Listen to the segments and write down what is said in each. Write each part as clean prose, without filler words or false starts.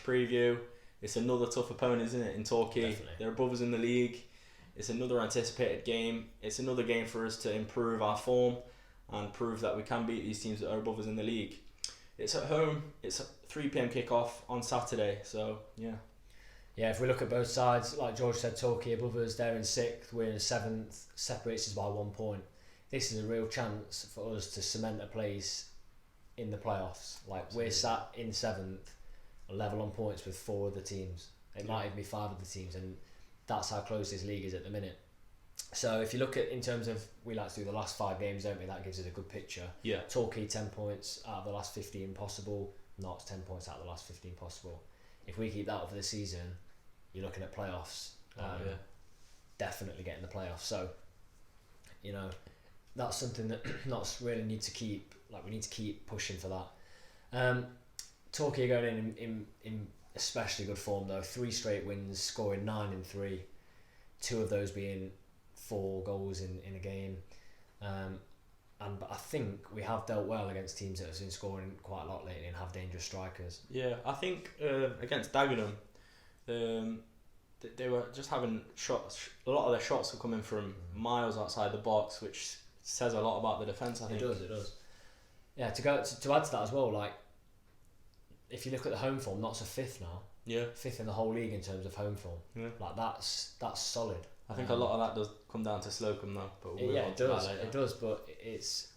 preview. It's another tough opponent, isn't it, in Torquay? Definitely. They're above us in the league. It's another anticipated game. It's another game for us to improve our form and prove that we can beat these teams that are above us in the league. It's at home. It's a 3 p.m. kickoff on Saturday. So, yeah. Yeah, if we look at both sides, like George said, Torquay above us, they're in 6th, we're in 7th, separates us by 1 point. This is a real chance for us to cement a place in the playoffs. Like, Absolutely. we're sat in 7th, level on points with 4 other teams. It might even be 5 other teams, and that's how close this league is at the minute. So if you look at, in terms of, we like to do the last 5 games, don't we? That gives us a good picture. Yeah. Torquay 10 points out of the last 15 possible. Knots 10 points out of the last 15 possible. If we keep that up for the season, you're looking at playoffs. Definitely getting the playoffs. So, you know, that's something that Knots really need to keep. Like, we need to keep pushing for that. Torquay are going in especially good form though. 3 straight wins, scoring 9 in 3. 2 of those being 4 goals in a game. But I think we have dealt well against teams that have been scoring quite a lot lately and have dangerous strikers. Yeah, I think against Dagenham, they were just having shots. A lot of their shots were coming from miles outside the box, which says a lot about the defence, I think. It does. Yeah, to add to that as well, like, if you look at the home form, Notts are 5th now. Yeah. 5th in the whole league in terms of home form. Yeah. Like, that's solid. I think a lot of that does come down to Slocum though. But It does, but it's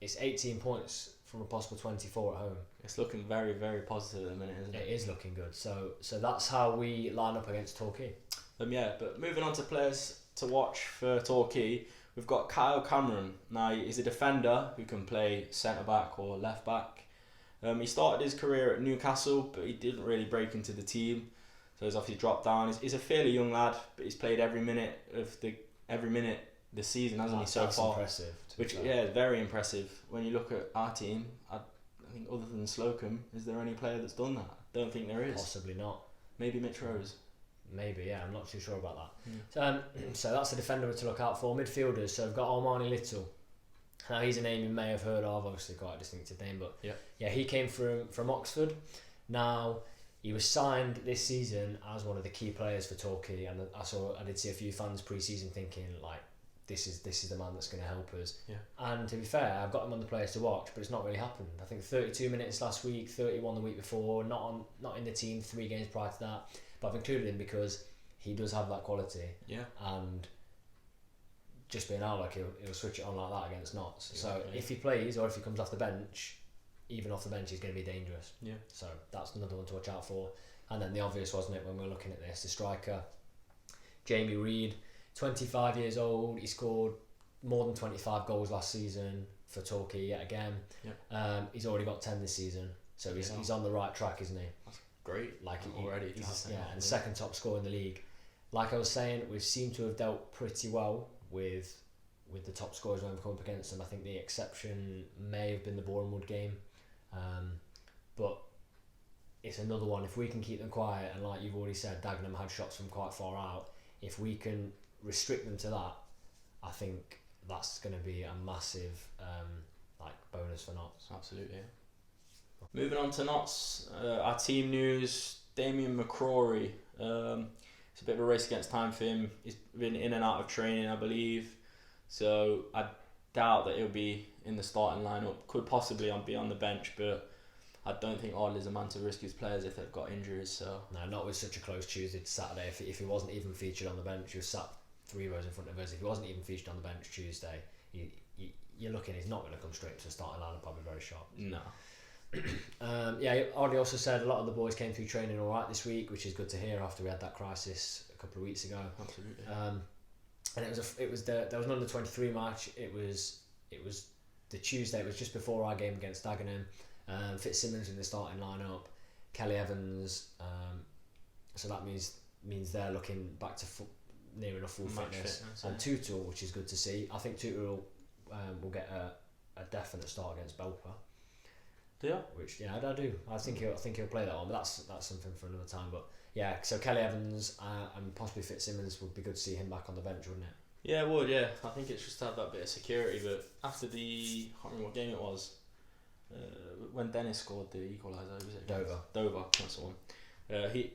18 points from a possible 24 at home. It's looking very, very positive at the minute, isn't it? It is looking good. So that's how we line up against Torquay. Yeah, but moving on to players to watch for Torquay, we've got Kyle Cameron. Now, he's a defender who can play centre-back or left-back. He started his career at Newcastle, but he didn't really break into the team, so he's obviously dropped down. He's a fairly young lad, but he's played every minute this season, hasn't he, so far? That's impressive. Which, yeah, very impressive. When you look at our team, I think other than Slocum, is there any player that's done that? I don't think there is. Possibly not. Maybe Mitch Rose. Maybe, yeah, I'm not too sure about that. So that's a defender to look out for. Midfielders, so we've got Armani Little. Now, he's a name you may have heard of, obviously quite a distinctive name, but yeah, he came from Oxford. Now, he was signed this season as one of the key players for Torquay, and I did see a few fans pre-season thinking, like, this is the man that's going to help us. Yeah. And to be fair, I've got him on the players to watch, but it's not really happened. I think 32 minutes last week, 31 the week before, not in the team 3 games prior to that, but I've included him because he does have that quality. Yeah. And just being out, like, he'll switch it on like that against Notts. Exactly. So if he plays or if he comes off the bench, even off the bench, he's going to be dangerous. Yeah. So that's another one to watch out for. And then the obvious, wasn't it, when we were looking at this, the striker, Jamie Reid, 25 years old. He scored more than 25 goals last season for Torquay yet again. Yeah. He's already got 10 this season, so he's on the right track, isn't he? That's great. Like, already. And second top scorer in the league. Like I was saying, we seem to have dealt pretty well with the top scorers when we've come up against them. I think the exception may have been the Bournemouth game, but it's another one. If we can keep them quiet, and like you've already said, Dagenham had shots from quite far out. If we can restrict them to that, I think that's going to be a massive bonus for Notts. Absolutely. Moving on to Notts, our team news. Damien McCrory. It's a bit of a race against time for him. He's been in and out of training, I believe. So I doubt that he'll be in the starting lineup. Could possibly be on the bench, but I don't think Ardley's a man to risk his players if they've got injuries. So no, not with such a close Tuesday to Saturday. If he wasn't even featured on the bench, he was sat 3 rows in front of us. If he wasn't even featured on the bench Tuesday, you're looking, he's not going to come straight to the starting lineup. I'll be very shocked. No. Ardley also said a lot of the boys came through training all right this week, which is good to hear after we had that crisis a couple of weeks ago. Absolutely. And there was an under 23 match. It was the Tuesday. It was just before our game against Dagenham. Fitzsimmons in the starting lineup, Kelly Evans. So that means they're looking back to near enough full fitness. And Tutul, which is good to see. I think Tutul will get a definite start against Belper. Do you? Which I do. I think he'll play that one, but that's something for another time. But yeah, so Kelly Evans and possibly Fitzsimmons would be good to see him back on the bench, wouldn't it? Yeah, it would. Yeah, I think it's just to have that bit of security. But after I can't remember what game it was. When Dennis scored the equaliser, was it Dover, that's the one. He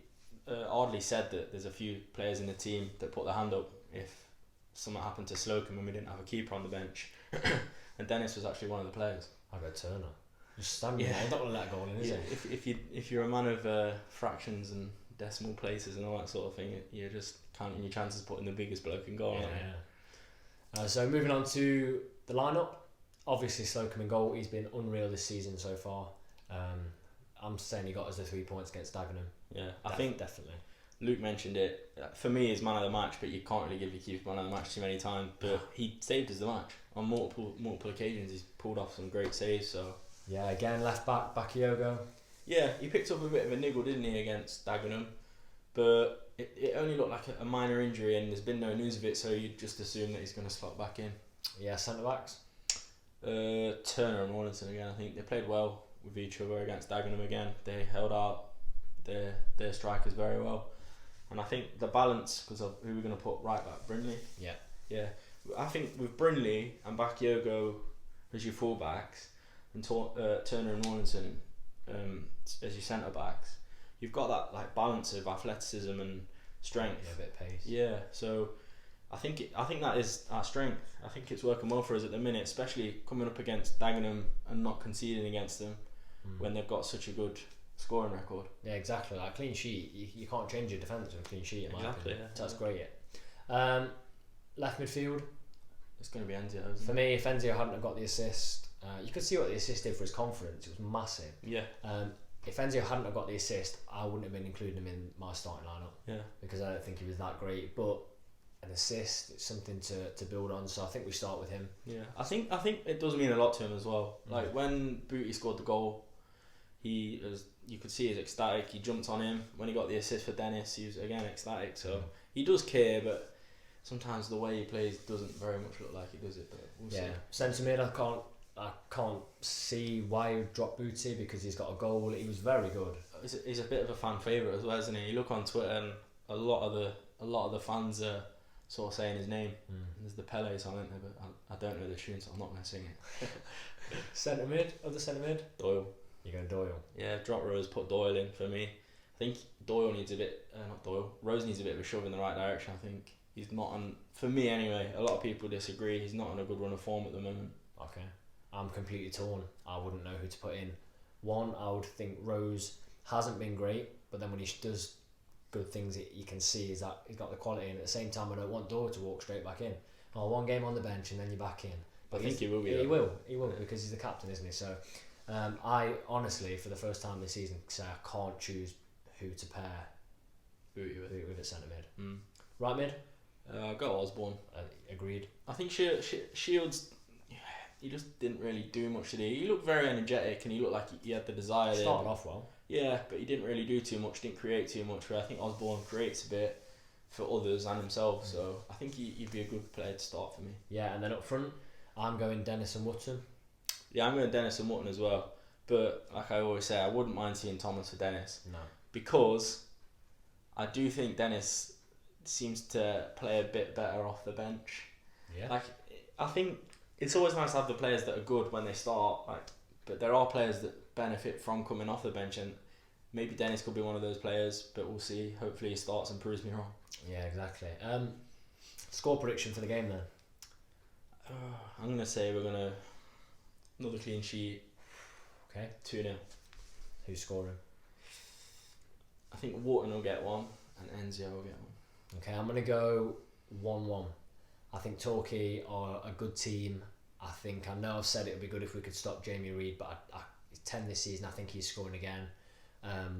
Ardley said that there's a few players in the team that put their hand up if something happened to Slocum and we didn't have a keeper on the bench, and Dennis was actually one of the players. I got Turner. Just standing there. I'm not going to let that go in, is it? If you're a man of fractions and decimal places and all that sort of thing, you're just counting your chances putting the biggest bloke in goal. So moving on to the lineup. Obviously Slocum in goal. He's been unreal this season so far. I'm saying he got us the 3 points against Dagenham. Yeah, I think definitely. Luke mentioned it. For me, he's man of the match, but you can't really give your keeper man of the match too many times. But he saved us the match on multiple occasions. He's pulled off some great saves. So yeah, again left back Bakayoko. Yeah, he picked up a bit of a niggle, didn't he, against Dagenham? But it only looked like a minor injury, and there's been no news of it. So you'd just assume that he's going to slot back in. Yeah, centre backs. Turner and Warrington again. I think they played well with each other against Dagenham again. They held out their strikers very well, and I think the balance, because of who we're going to put right back, Brindley. Yeah. I think with Brindley and Bakayoko as your fullbacks and Turner and Warrington as your centre backs, you've got that like balance of athleticism and strength. Yeah, a bit of pace. Yeah, so I think that is our strength. I think it's working well for us at the minute, especially coming up against Dagenham and not conceding against them when they've got such a good scoring record. Yeah, exactly. Like clean sheet, you can't change your defence with a clean sheet. In my opinion. Yeah, so that's great. Left midfield. It's going to be Enzio. For me, if Enzio hadn't have got the assist, you could see what the assist did for his confidence. It was massive. Yeah. If Enzio hadn't have got the assist, I wouldn't have been including him in my starting lineup. Yeah. Because I don't think he was that great. But an assist, it's something to build on. So I think we start with him. Yeah. I think it does mean a lot to him as well. Like when Booty scored the goal, you could see he's ecstatic. He jumped on him. When he got the assist for Dennis, he was again ecstatic. So he does care, but sometimes the way he plays doesn't very much look like he does it. But we'll see. Centre mid, I can't see why he dropped Booty because he's got a goal. He was very good. He's a bit of a fan favourite as well, isn't he? You look on Twitter and a lot of the fans are sort of saying his name. There's the Pele song, isn't there? But I don't know the tune, so I'm not going to sing it. Other centre mid? Doyle. You're going Doyle? Yeah, drop Rose, put Doyle in for me. I think Doyle needs a bit, Rose needs a bit of a shove in the right direction. I think he's not on, for me anyway, a lot of people disagree, he's not on a good run of form at the moment. Okay. I'm completely torn. I wouldn't know who to put in. One, I would think Rose hasn't been great, but then when he does good things, you can see is that he's got the quality, and at the same time I don't want Doyle to walk straight back in. One game on the bench and then you're back in. But I think he will be. He will because he's the captain, isn't he? So I honestly, for the first time this season, say I can't choose who to pair with a centre mid. Right mid? Got Osborne. Agreed. I think Shields, he just didn't really do much today. He looked very energetic and he looked like he had the desire there. Started off well. Yeah, but he didn't really do too much, didn't create too much. Where I think Osborne creates a bit for others and himself, so I think he'd be a good player to start for me. Yeah, and then up front, I'm going Dennis and Wootton. Yeah, I'm going Dennis and Wootton as well. But like I always say, I wouldn't mind seeing Thomas for Dennis. No. Because I do think Dennis seems to play a bit better off the bench. Yeah. Like, I think it's always nice to have the players that are good when they start, but there are players that benefit from coming off the bench, and maybe Dennis could be one of those players, but we'll see. Hopefully he starts and proves me wrong. Yeah, exactly. Score prediction for the game then? I'm going to say we're going to... Another clean sheet. Okay. 2-0. Who's scoring? I think Wharton will get one and Enzio will get one. Okay, I'm going to go 1-1. I think Torquay are a good team. I know I've said it would be good if we could stop Jamie Reid, but he's 10 this season. I think he's scoring again.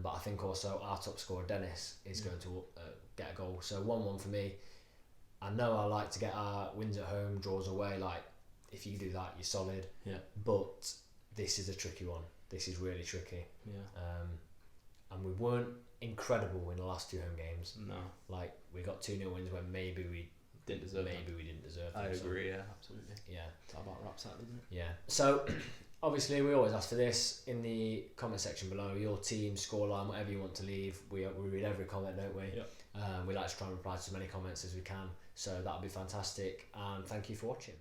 But I think also our top scorer, Dennis, is going to get a goal. So 1-1 for me. I know I like to get our wins at home, draws away. Like, if you do that, you're solid. Yeah. But this is a tricky one. This is really tricky. Yeah. And we weren't incredible in the last 2 home games. No. Like, we got 2-0 wins when maybe we didn't deserve them. I agree, yeah, absolutely. Yeah. That about wraps that, doesn't it? Yeah. So, obviously, we always ask for this in the comment section below. Your team, scoreline, whatever you want to leave. We read every comment, don't we? Yep. We like to try and reply to as many comments as we can. So, that would be fantastic. And thank you for watching.